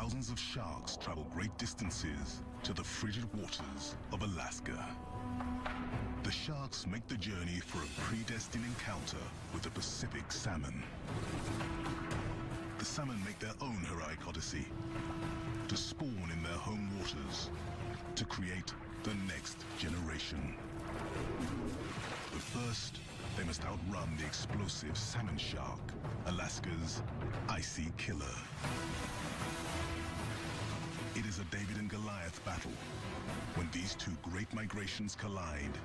thousands of sharks travel great distances to the frigid waters of Alaska. The sharks make the journey for a predestined encounter with the Pacific salmon. The salmon make their own heroic odyssey to spawn in their home waters to create the next generation. But first, they must outrun the explosive salmon shark, Alaska's icy killer. It is a David and Goliath battle when these two great migrations collide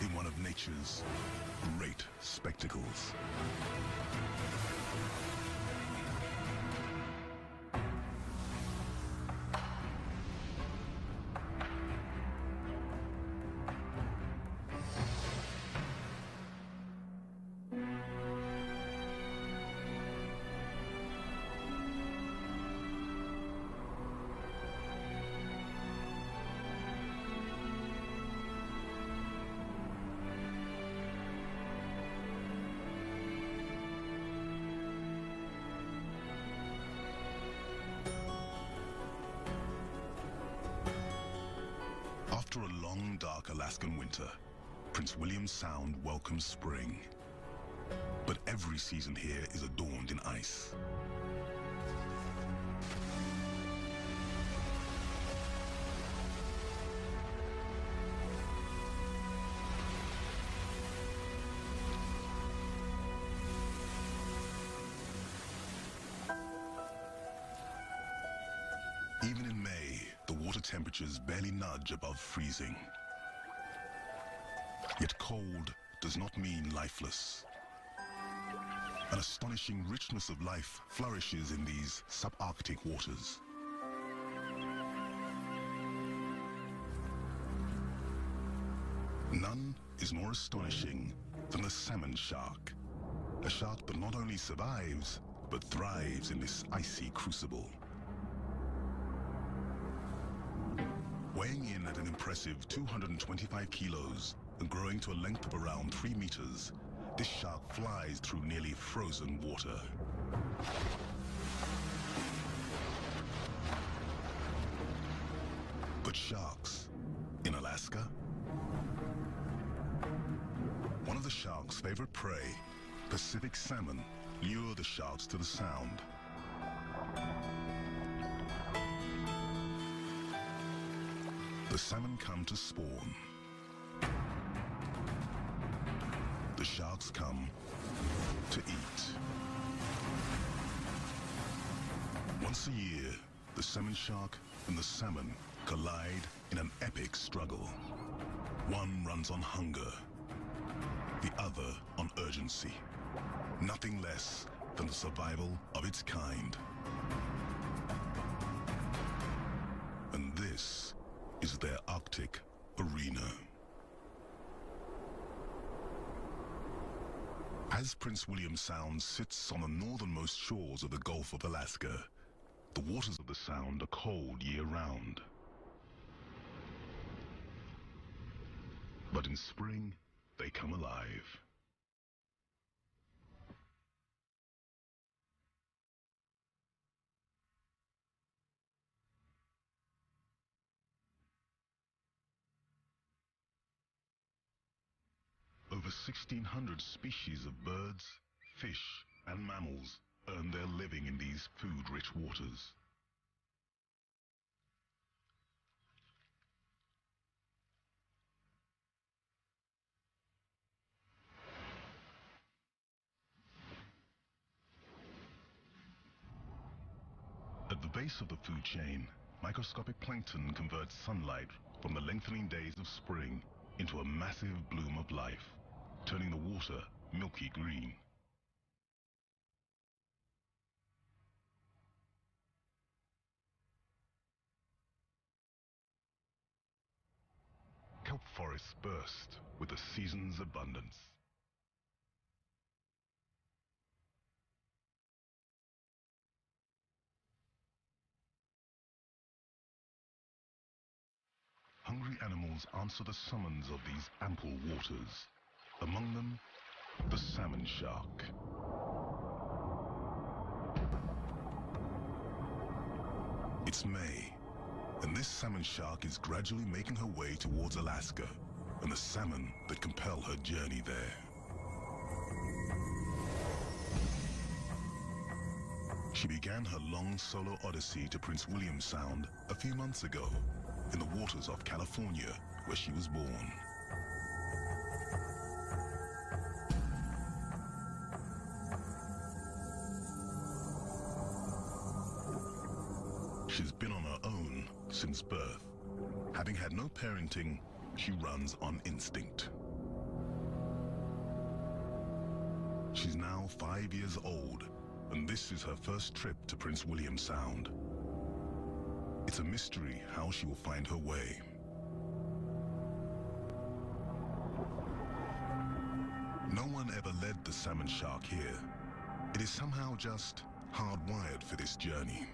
in one of nature's great spectacles. After a long, dark Alaskan winter, Prince William Sound welcomes spring. But every season here is adorned in ice. Even in May, the water temperatures barely nudge above freezing. Yet cold does not mean lifeless. An astonishing richness of life flourishes in these subarctic waters. None is more astonishing than the salmon shark. A shark that not only survives, but thrives in this icy crucible. Weighing in at an impressive 225 kilos and growing to a length of around 3 meters, this shark flies through nearly frozen water. But sharks in Alaska? One of the shark's favorite prey, Pacific salmon, lure the sharks to the Sound. The salmon come to spawn. The sharks come to eat. Once a year, the salmon shark and the salmon collide in an epic struggle. One runs on hunger, the other on urgency. Nothing less than the survival of its kind. And this is their Arctic arena. As Prince William Sound sits on the northernmost shores of the Gulf of Alaska, the waters of the Sound are cold year-round. But in spring, they come alive. Over 1,600 species of birds, fish, and mammals earn their living in these food-rich waters. At the base of the food chain, microscopic plankton converts sunlight from the lengthening days of spring into a massive bloom of life, turning the water milky green. Kelp forests burst with the season's abundance. Hungry animals answer the summons of these ample waters. Among them, the salmon shark. It's May, and this salmon shark is gradually making her way towards Alaska and the salmon that compel her journey there. She began her long solo odyssey to Prince William Sound a few months ago, in the waters off California, where she was born. She's been on her own since birth. Having had no parenting, she runs on instinct. She's now 5 years old, and this is her first trip to Prince William Sound. It's a mystery how she will find her way. No one ever led the salmon shark here. It is somehow just hardwired for this journey.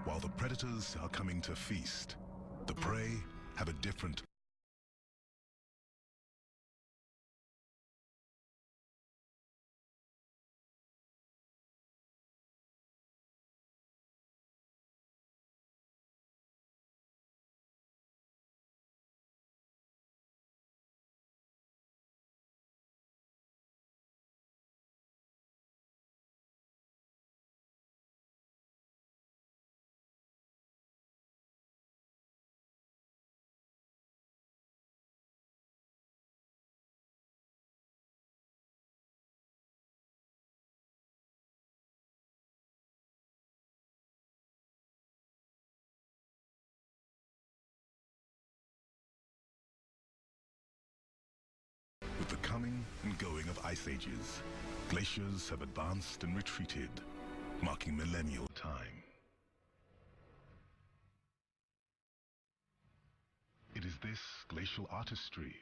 While the predators are coming to feast, the prey have a different. With the coming and going of ice ages, glaciers have advanced and retreated, marking millennial time. It is this glacial artistry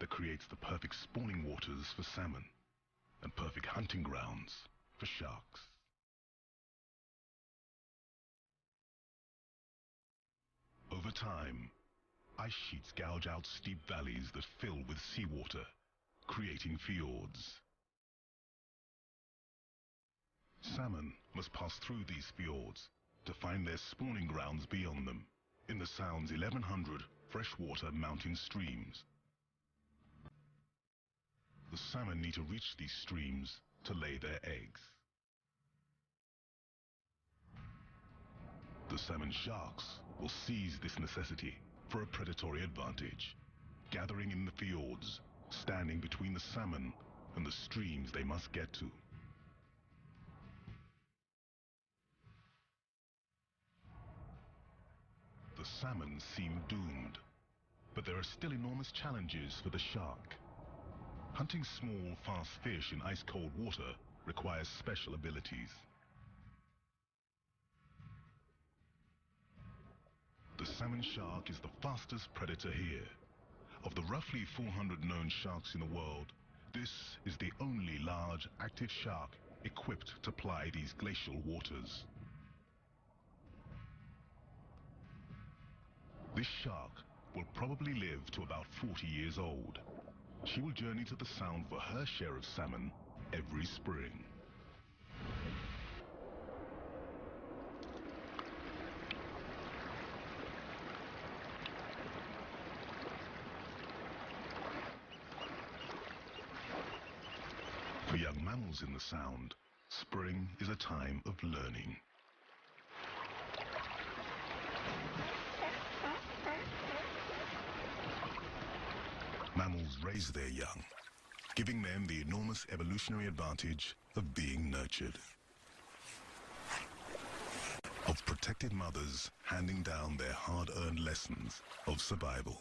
that creates the perfect spawning waters for salmon and perfect hunting grounds for sharks. Over time, ice sheets gouge out steep valleys that fill with seawater, creating fjords. Salmon must pass through these fjords to find their spawning grounds beyond them, in the Sound's 1,100 freshwater mountain streams. The salmon need to reach these streams to lay their eggs. The salmon sharks will seize this necessity for a predatory advantage, gathering in the fjords, standing between the salmon and the streams they must get to. The salmon seem doomed, but there are still enormous challenges for the shark. Hunting small, fast fish in ice-cold water requires special abilities. The salmon shark is the fastest predator here. Of the roughly 400 known sharks in the world, this is the only large, active shark equipped to ply these glacial waters. This shark will probably live to about 40 years old. She will journey to the Sound for her share of salmon every spring. For young mammals in the Sound, spring is a time of learning. Mammals raise their young, giving them the enormous evolutionary advantage of being nurtured. Of protected mothers handing down their hard-earned lessons of survival.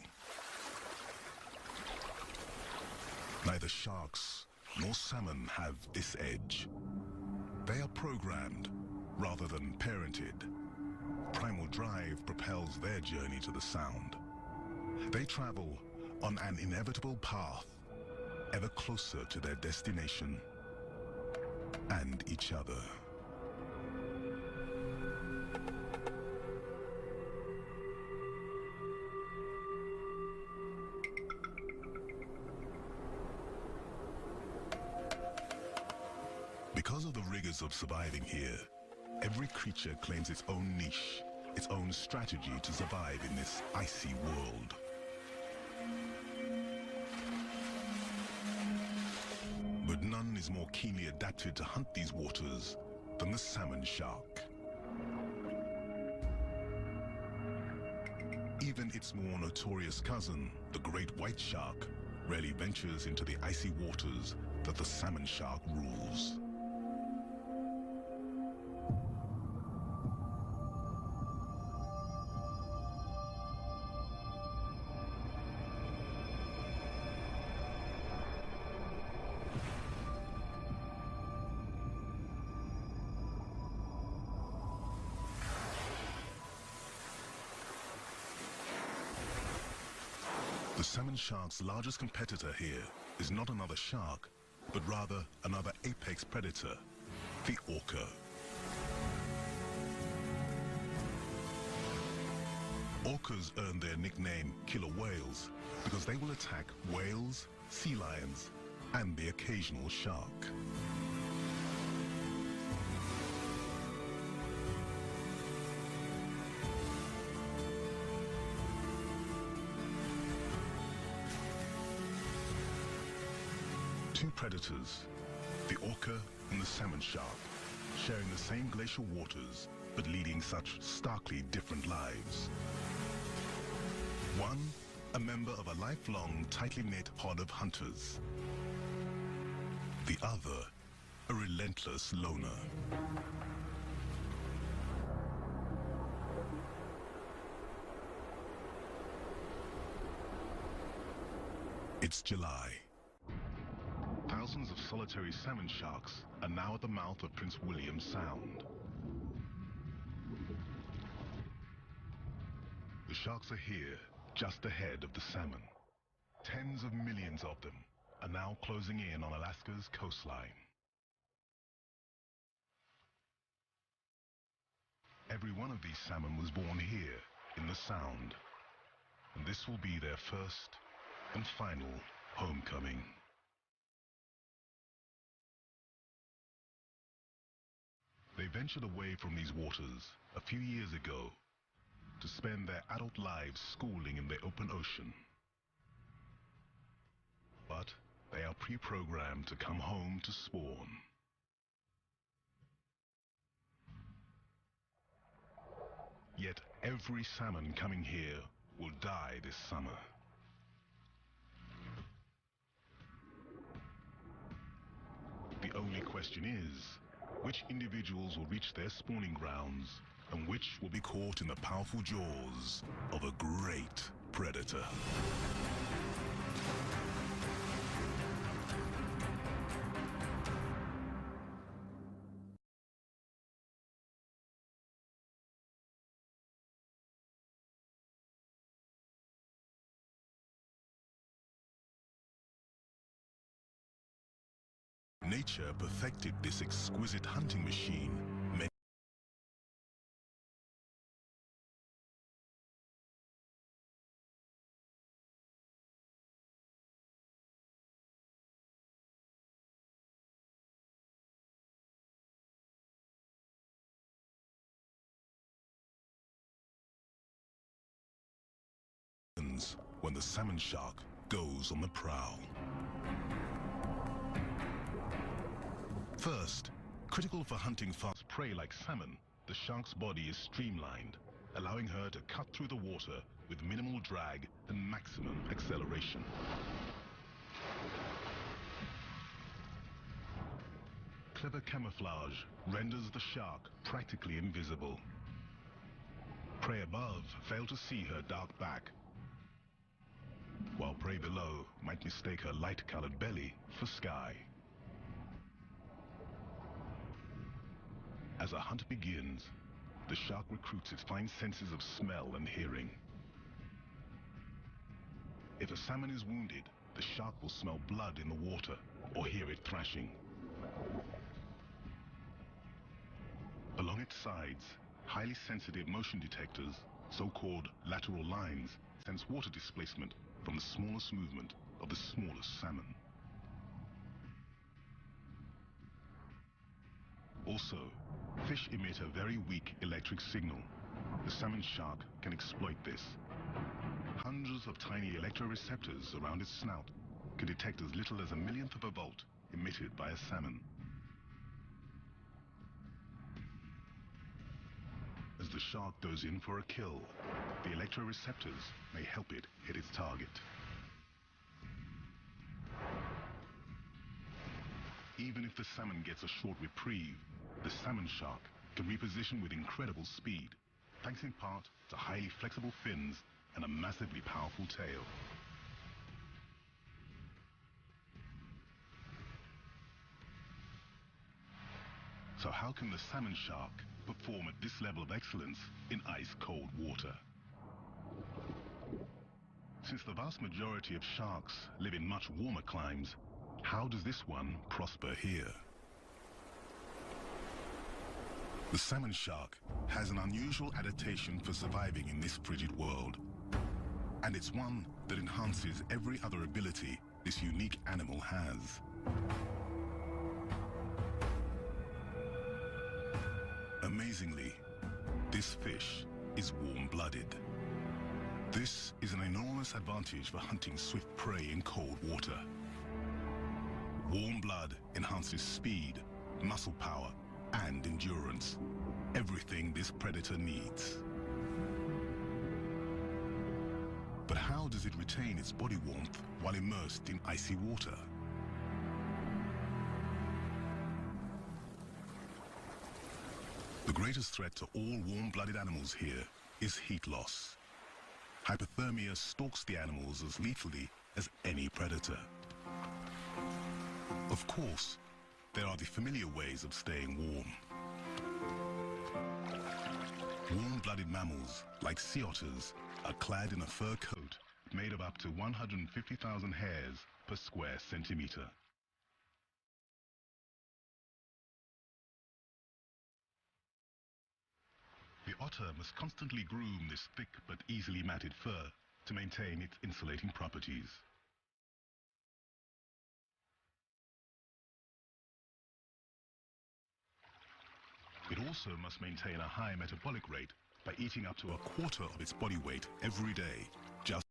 Neither sharks nor salmon have this edge. They are programmed rather than parented. Primal drive propels their journey to the Sound. They travel on an inevitable path, ever closer to their destination and each other. Because of the rigors of surviving here, every creature claims its own niche, its own strategy to survive in this icy world. But none is more keenly adapted to hunt these waters than the salmon shark. Even its more notorious cousin, the great white shark, rarely ventures into the icy waters that the salmon shark rules. The salmon shark's largest competitor here is not another shark, but rather another apex predator, the orca. Orcas earn their nickname killer whales because they will attack whales, sea lions, and the occasional shark. Two predators, the orca and the salmon shark, sharing the same glacial waters, but leading such starkly different lives. One, a member of a lifelong, tightly knit pod of hunters. The other, a relentless loner. It's July. Thousands of solitary salmon sharks are now at the mouth of Prince William Sound. The sharks are here, just ahead of the salmon. Tens of millions of them are now closing in on Alaska's coastline. Every one of these salmon was born here, in the Sound. And this will be their first and final homecoming. They ventured away from these waters a few years ago to spend their adult lives schooling in the open ocean. But they are pre-programmed to come home to spawn. Yet every salmon coming here will die this summer. The only question is, which individuals will reach their spawning grounds and which will be caught in the powerful jaws of a great predator? Nature perfected this exquisite hunting machine many years when the salmon shark goes on the prowl. First, critical for hunting fast prey like salmon, the shark's body is streamlined, allowing her to cut through the water with minimal drag and maximum acceleration. Clever camouflage renders the shark practically invisible. Prey above fail to see her dark back, while prey below might mistake her light-colored belly for sky. As a hunt begins, the shark recruits its fine senses of smell and hearing. If a salmon is wounded, the shark will smell blood in the water or hear it thrashing. Along its sides, highly sensitive motion detectors, so-called lateral lines, sense water displacement from the smallest movement of the smallest salmon. Also, fish emit a very weak electric signal. The salmon shark can exploit this. Hundreds of tiny electroreceptors around its snout can detect as little as a millionth of a volt emitted by a salmon. As the shark goes in for a kill, the electroreceptors may help it hit its target. Even if the salmon gets a short reprieve, the salmon shark can reposition with incredible speed, thanks in part to highly flexible fins and a massively powerful tail. So how can the salmon shark perform at this level of excellence in ice-cold water? Since the vast majority of sharks live in much warmer climes, how does this one prosper here? The salmon shark has an unusual adaptation for surviving in this frigid world. And it's one that enhances every other ability this unique animal has. Amazingly, this fish is warm-blooded. This is an enormous advantage for hunting swift prey in cold water. Warm blood enhances speed, muscle power, and endurance. Everything this predator needs. But how does it retain its body warmth while immersed in icy water? The greatest threat to all warm-blooded animals here is heat loss. Hypothermia stalks the animals as lethally as any predator. Of course, there are the familiar ways of staying warm. Warm-blooded mammals, like sea otters, are clad in a fur coat made of up to 150,000 hairs per square centimeter. The otter must constantly groom this thick but easily matted fur to maintain its insulating properties. It also must maintain a high metabolic rate by eating up to a quarter of its body weight every day, just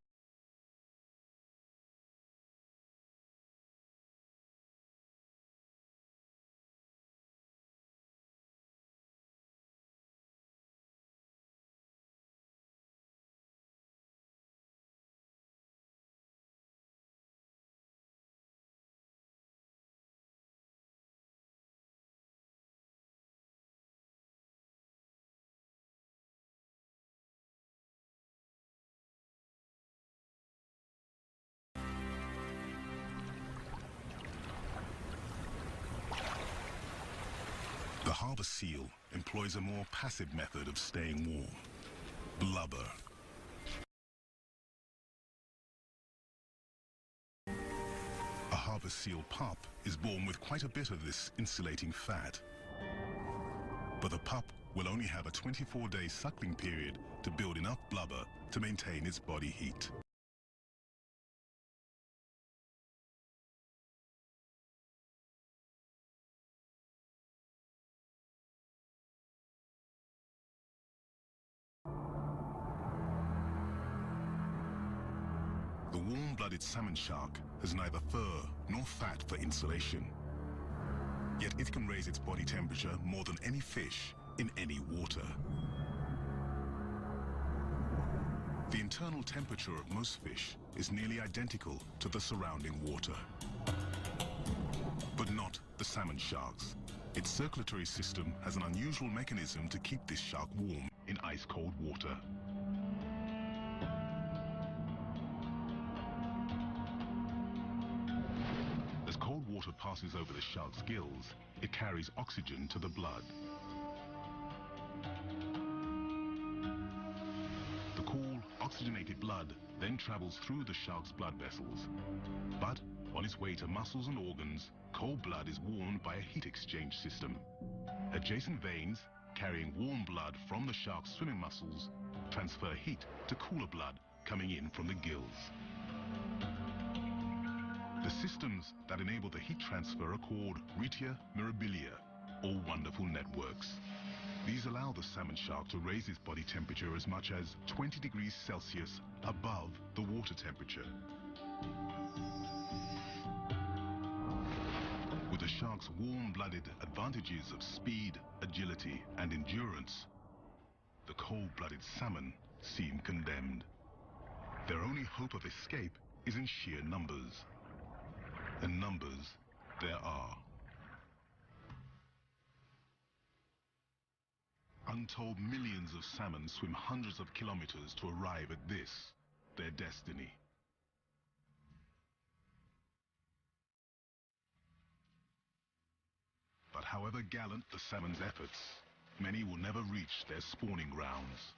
The harbor seal employs a more passive method of staying warm: blubber. A harbor seal pup is born with quite a bit of this insulating fat. But the pup will only have a 24-day suckling period to build enough blubber to maintain its body heat. The warm-blooded salmon shark has neither fur nor fat for insulation. Yet it can raise its body temperature more than any fish in any water. The internal temperature of most fish is nearly identical to the surrounding water. But not the salmon shark's. Its circulatory system has an unusual mechanism to keep this shark warm in ice-cold water. As cold water passes over the shark's gills, it carries oxygen to the blood. The cool, oxygenated blood then travels through the shark's blood vessels. But on its way to muscles and organs, cold blood is warmed by a heat exchange system. Adjacent veins, carrying warm blood from the shark's swimming muscles, transfer heat to cooler blood coming in from the gills. The systems that enable the heat transfer are called retia mirabilia, or wonderful networks. These allow the salmon shark to raise its body temperature as much as 20 degrees Celsius above the water temperature. With the shark's warm-blooded advantages of speed, agility, and endurance, the cold-blooded salmon seem condemned. Their only hope of escape is in sheer numbers. And numbers there are. Untold millions of salmon swim hundreds of kilometers to arrive at this, their destiny. But however gallant the salmon's efforts, many will never reach their spawning grounds.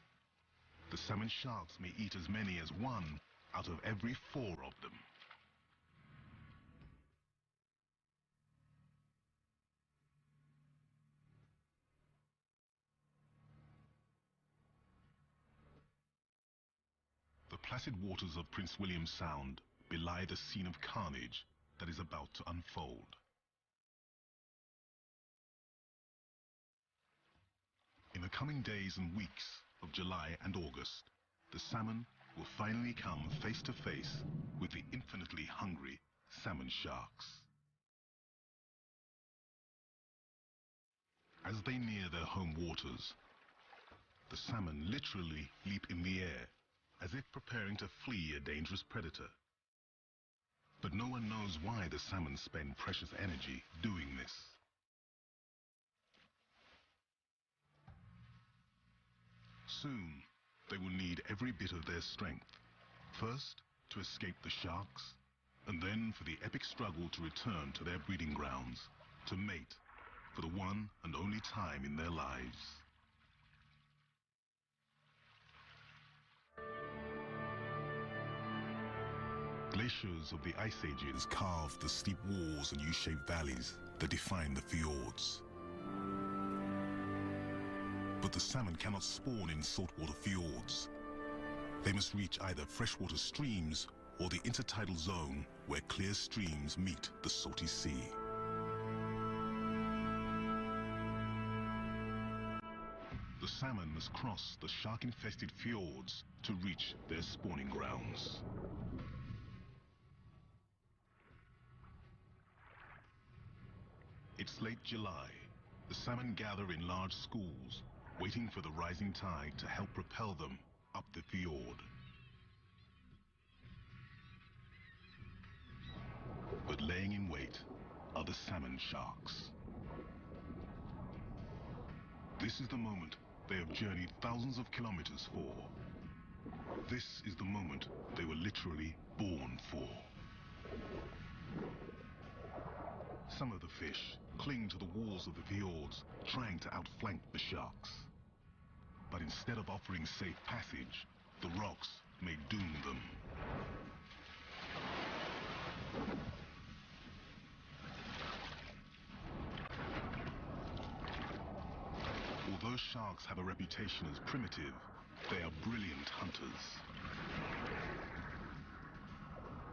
The salmon sharks may eat as many as 1 out of every 4 of them. The placid waters of Prince William Sound belie the scene of carnage that is about to unfold. In the coming days and weeks of July and August, the salmon will finally come face to face with the infinitely hungry salmon sharks. As they near their home waters, the salmon literally leap in the air as if preparing to flee a dangerous predator. But no one knows why the salmon spend precious energy doing this. Soon, they will need every bit of their strength. First, to escape the sharks, and then for the epic struggle to return to their breeding grounds, to mate for the one and only time in their lives. Glaciers of the Ice Ages carved the steep walls and U-shaped valleys that define the fjords. But the salmon cannot spawn in saltwater fjords. They must reach either freshwater streams or the intertidal zone where clear streams meet the salty sea. The salmon must cross the shark-infested fjords to reach their spawning grounds. It's late July. The salmon gather in large schools, waiting for the rising tide to help propel them up the fjord. But laying in wait are the salmon sharks. This is the moment they have journeyed thousands of kilometers for. This is the moment they were literally born for. Some of the fish cling to the walls of the fjords, trying to outflank the sharks. But instead of offering safe passage, the rocks may doom them. Although sharks have a reputation as primitive, they are brilliant hunters.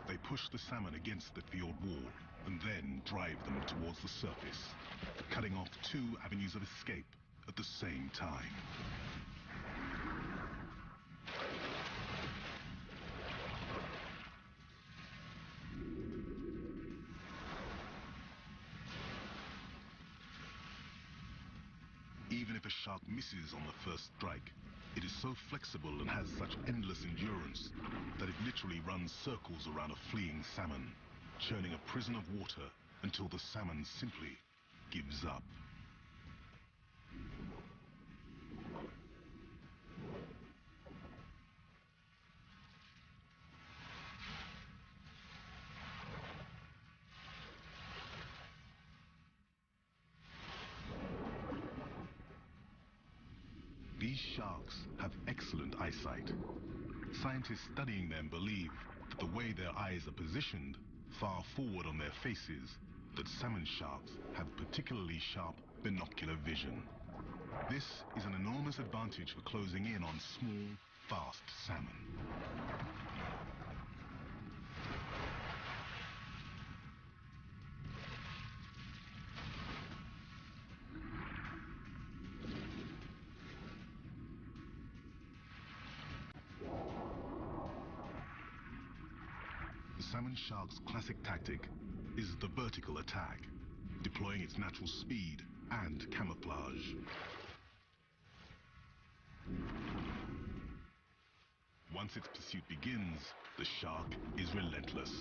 They push the salmon against the fjord wall and then drive them towards the surface, cutting off 2 avenues of escape at the same time. Even if a shark misses on the first strike, it is so flexible and has such endless endurance that it literally runs circles around a fleeing salmon, churning a prison of water until the salmon simply gives up. These sharks have excellent eyesight. Scientists studying them believe that the way their eyes are positioned, far forward on their faces, that salmon sharks have particularly sharp binocular vision. This is an enormous advantage for closing in on small, fast salmon. salmon shark's classic tactic is the vertical attack, deploying its natural speed and camouflage. Once its pursuit begins, the shark is relentless.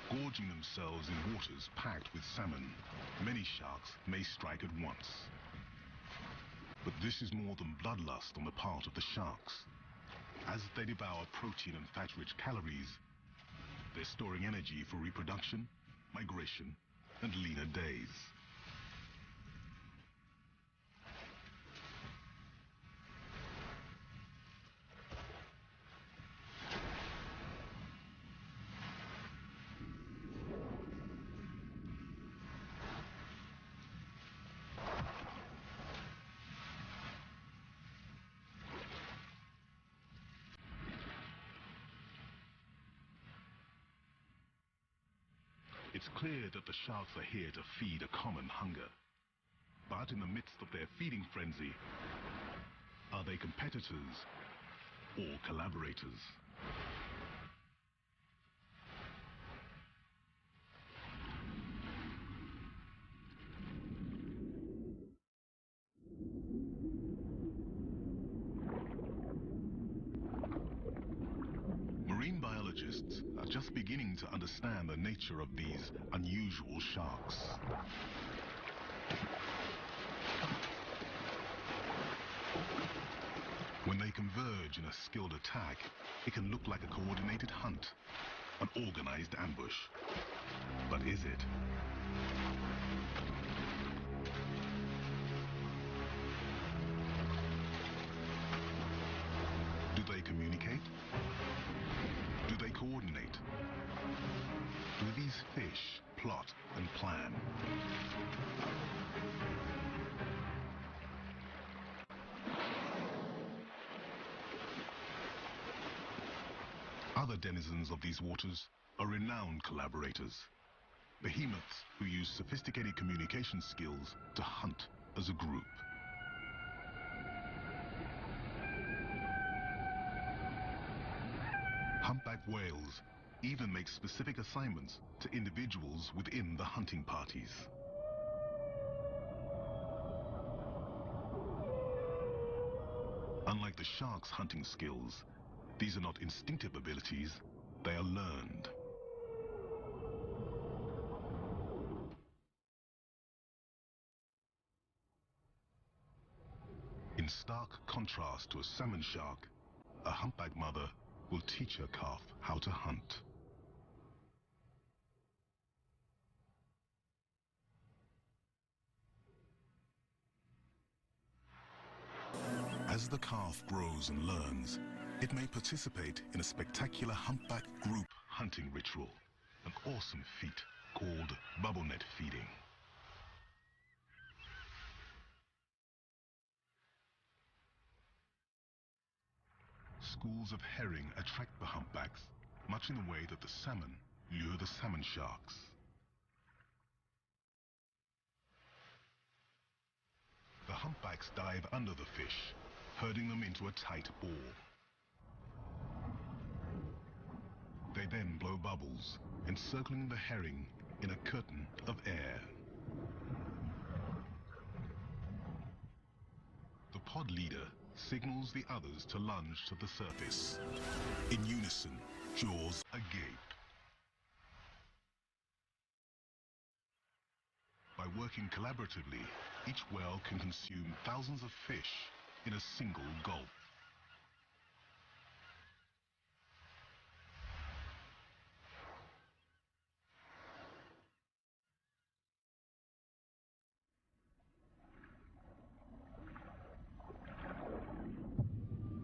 Gorging themselves in waters packed with salmon, many sharks may strike at once. But this is more than bloodlust on the part of the sharks. As they devour protein and fat-rich calories, they're storing energy for reproduction, migration, and leaner days. It's clear that the sharks are here to feed a common hunger. But in the midst of their feeding frenzy, are they competitors or collaborators? Marine biologists are just beginning to understand the nature of these unusual sharks. When they converge in a skilled attack, it can look like a coordinated hunt, an organized ambush. But is it? Do they communicate? Do they coordinate? Do these fish plot and plan? Other denizens of these waters are renowned collaborators. Behemoths who use sophisticated communication skills to hunt as a group. Humpback whales even make specific assignments to individuals within the hunting parties. Unlike the shark's hunting skills, these are not instinctive abilities, they are learned. In stark contrast to a salmon shark, a humpback mother will teach her calf how to hunt. As the calf grows and learns, it may participate in a spectacular humpback group hunting ritual, an awesome feat called bubble net feeding. Schools of herring attract the humpbacks, much in the way that the salmon lure the salmon sharks. The humpbacks dive under the fish, herding them into a tight ball. They then blow bubbles, encircling the herring in a curtain of air. The pod leader signals the others to lunge to the surface. In unison, jaws agape. By working Working collaboratively, each whale can consume thousands of fish in a single gulp.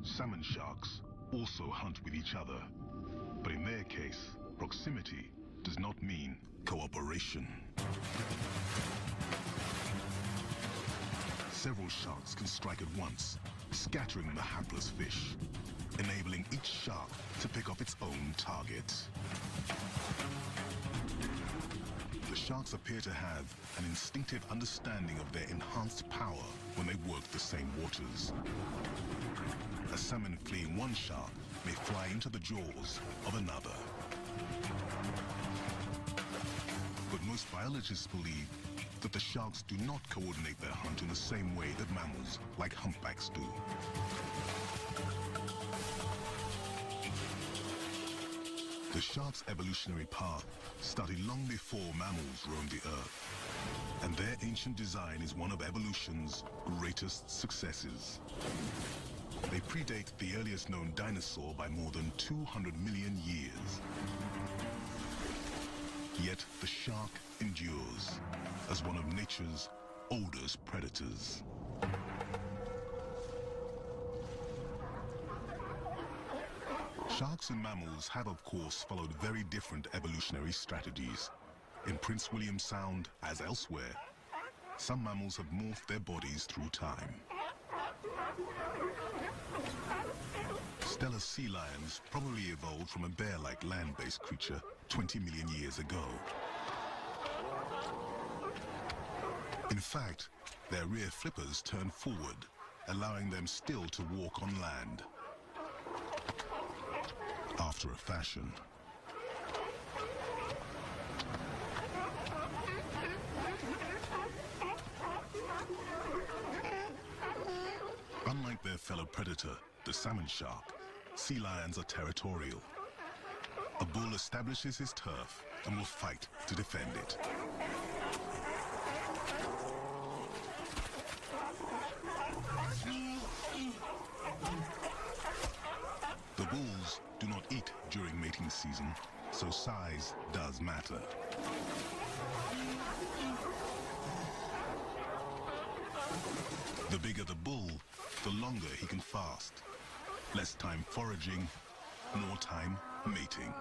Salmon sharks also hunt with each other, but in their case, proximity does not mean cooperation. Several sharks can strike at once, scattering the hapless fish, enabling each shark to pick off its own target. The sharks appear to have an instinctive understanding of their enhanced power when they work the same waters. A salmon fleeing one shark may fly into the jaws of another. But most biologists believe that the sharks do not coordinate their hunt in the same way that mammals like humpbacks do. The shark's evolutionary path started long before mammals roamed the earth, and their ancient design is one of evolution's greatest successes. They predate the earliest known dinosaur by more than 200 million years. Yet the shark endures as one of nature's oldest predators. Sharks and mammals have, of course, followed very different evolutionary strategies. In Prince William Sound, as elsewhere, some mammals have morphed their bodies through time. Stellar sea lions probably evolved from a bear-like land-based creature 20 million years ago. In fact, their rear flippers turn forward, allowing them still to walk on land. After a fashion. Unlike their fellow predator, the salmon shark, sea lions are territorial. A bull establishes his turf and will fight to defend it. The bulls do not eat during mating season, so size does matter. The bigger the bull, the longer he can fast. Less time foraging, more time mating.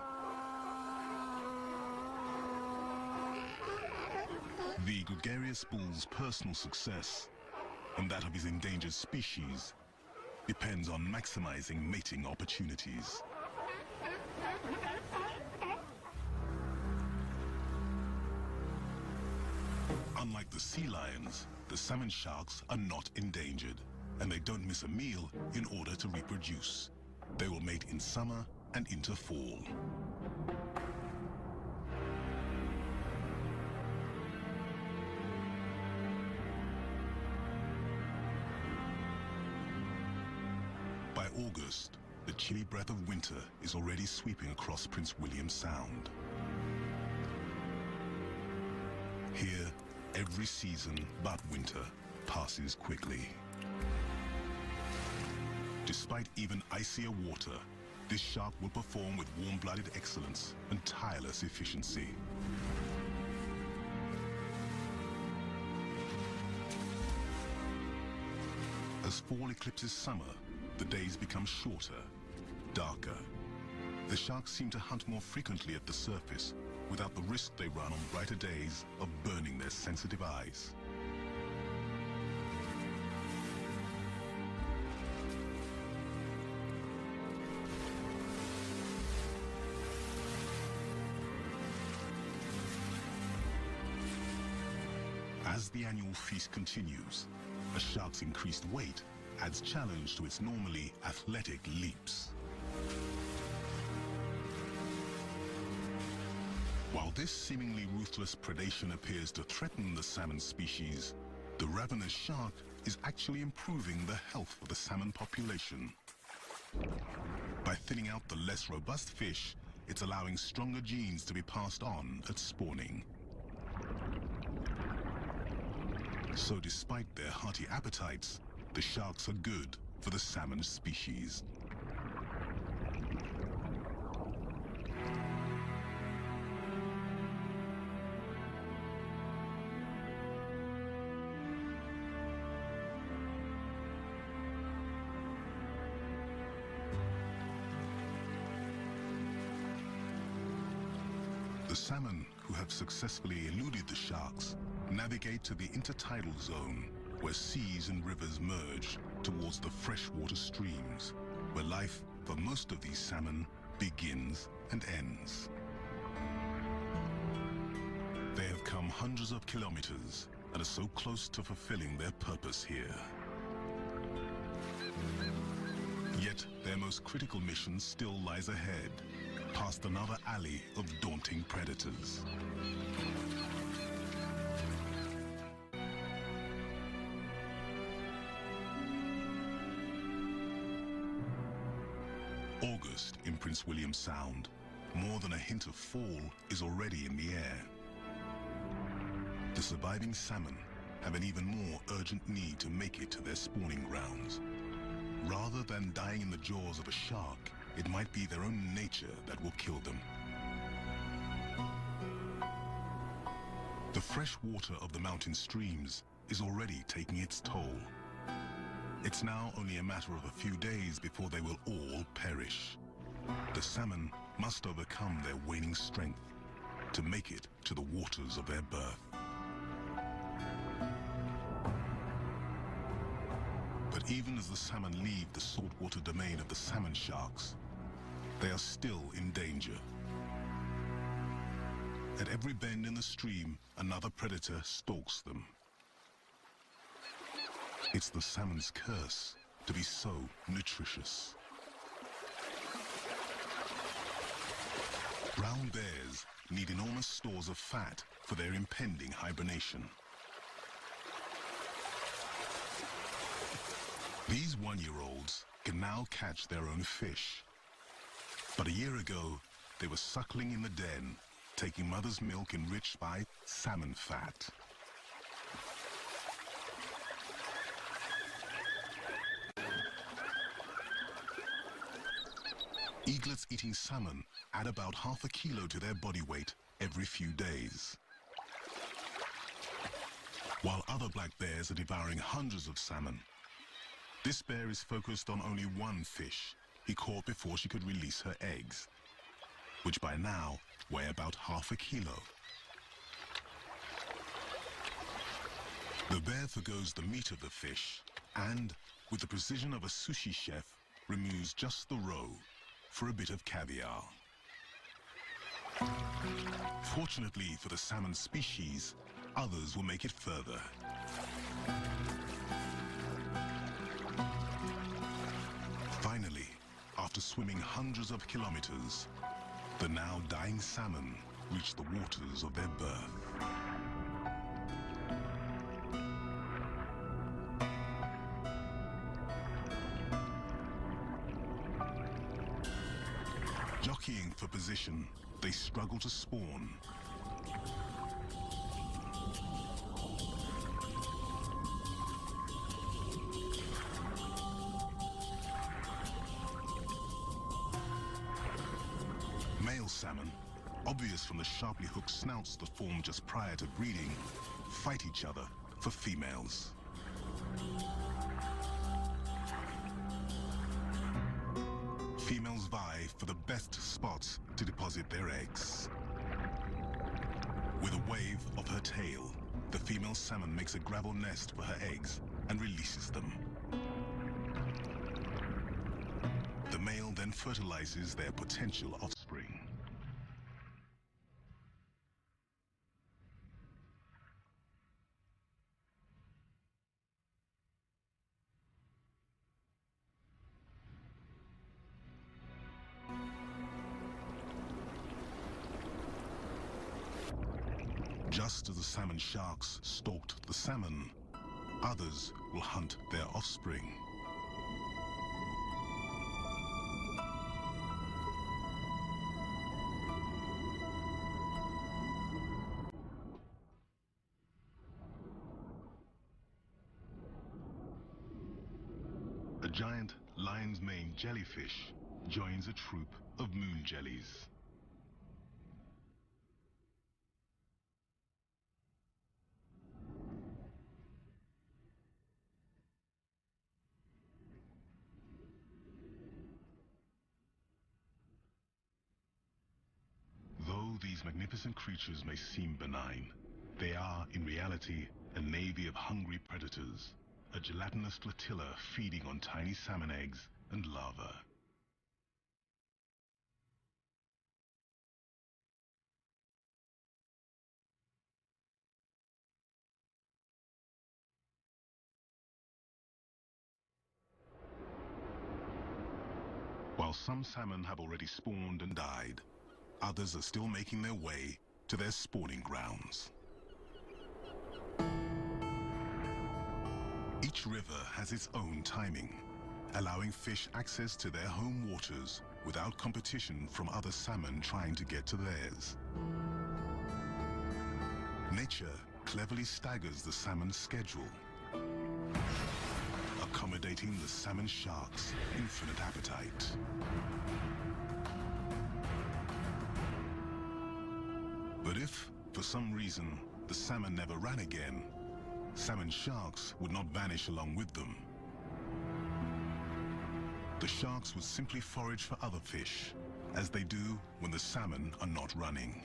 The gregarious bull's personal success, and that of his endangered species, depends on maximizing mating opportunities. Unlike the sea lions, the salmon sharks are not endangered, and they don't miss a meal in order to reproduce. They will mate in summer and into fall. By August, the chilly breath of winter is already sweeping across Prince William Sound. Here, every season but winter passes quickly. Despite even icier water, this shark will perform with warm-blooded excellence and tireless efficiency. As fall eclipses summer, the days become shorter, darker. The sharks seem to hunt more frequently at the surface, without the risk they run on brighter days of burning their sensitive eyes. As the annual feast continues, a shark's increased weight adds challenge to its normally athletic leaps. While this seemingly ruthless predation appears to threaten the salmon species, the ravenous shark is actually improving the health of the salmon population. By thinning out the less robust fish, it's allowing stronger genes to be passed on at spawning. So despite their hearty appetites, the sharks are good for the salmon species. The salmon who have successfully eluded the sharks navigate to the intertidal zone, where seas and rivers merge towards the freshwater streams, where life for most of these salmon begins and ends. They have come hundreds of kilometers and are so close to fulfilling their purpose here. Yet their most critical mission still lies ahead, past another alley of daunting predators. August in Prince William Sound. More than a hint of fall is already in the air. The surviving salmon have an even more urgent need to make it to their spawning grounds. Rather than dying in the jaws of a shark, it might be their own nature that will kill them. The fresh water of the mountain streams is already taking its toll. It's now only a matter of a few days before they will all perish. The salmon must overcome their waning strength to make it to the waters of their birth. But even as the salmon leave the saltwater domain of the salmon sharks, they are still in danger. At every bend in the stream, another predator stalks them. It's the salmon's curse to be so nutritious. Brown bears need enormous stores of fat for their impending hibernation. These one-year-olds can now catch their own fish. But a year ago, they were suckling in the den, taking mother's milk enriched by salmon fat. Eaglets eating salmon add about half a kilo to their body weight every few days. While other black bears are devouring hundreds of salmon, this bear is focused on only one fish he caught before she could release her eggs, which by now weigh about half a kilo. The bear forgoes the meat of the fish and, with the precision of a sushi chef, removes just the roe for a bit of caviar. Fortunately for the salmon species, others will make it further. Finally, after swimming hundreds of kilometers, the now dying salmon reach the waters of their birth. Jockeying for position, they struggle to spawn. Male salmon, obvious from the sharply hooked snouts that form just prior to breeding, fight each other for females. Females vie for the best spots to deposit their eggs. With a wave of her tail, the female salmon makes a gravel nest for her eggs and releases them. The male then fertilizes their potential offspring. Just as the salmon sharks stalked the salmon, others will hunt their offspring. giant lion's mane jellyfish joins a troop of moon jellies. Though these magnificent creatures may seem benign, they are, in reality, a navy of hungry predators, a gelatinous flotilla feeding on tiny salmon eggs and larvae. While some salmon have already spawned and died, others are still making their way to their spawning grounds. Each river has its own timing, allowing fish access to their home waters without competition from other salmon trying to get to theirs. Nature cleverly staggers the salmon's schedule, accommodating the salmon shark's infinite appetite. But if, for some reason, the salmon never ran again, salmon sharks would not vanish along with them. The sharks would simply forage for other fish, as they do when the salmon are not running.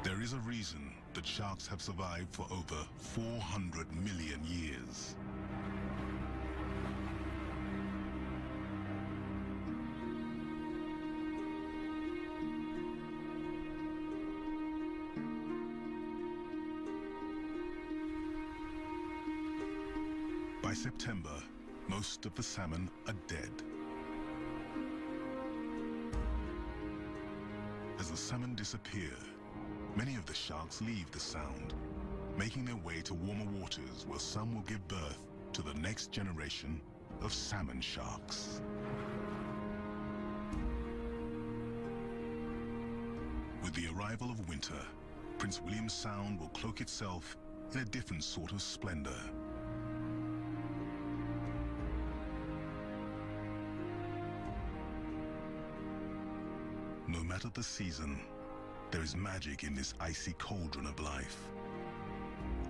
There is a reason that sharks have survived for over 400 million years. By September, most of the salmon are dead. As the salmon disappear, many of the sharks leave the sound, making their way to warmer waters where some will give birth to the next generation of salmon sharks. With the arrival of winter, Prince William Sound will cloak itself in a different sort of splendor. No matter the season, there is magic in this icy cauldron of life.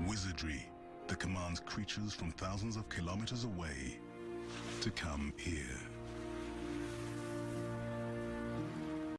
Wizardry that commands creatures from thousands of kilometers away to come here.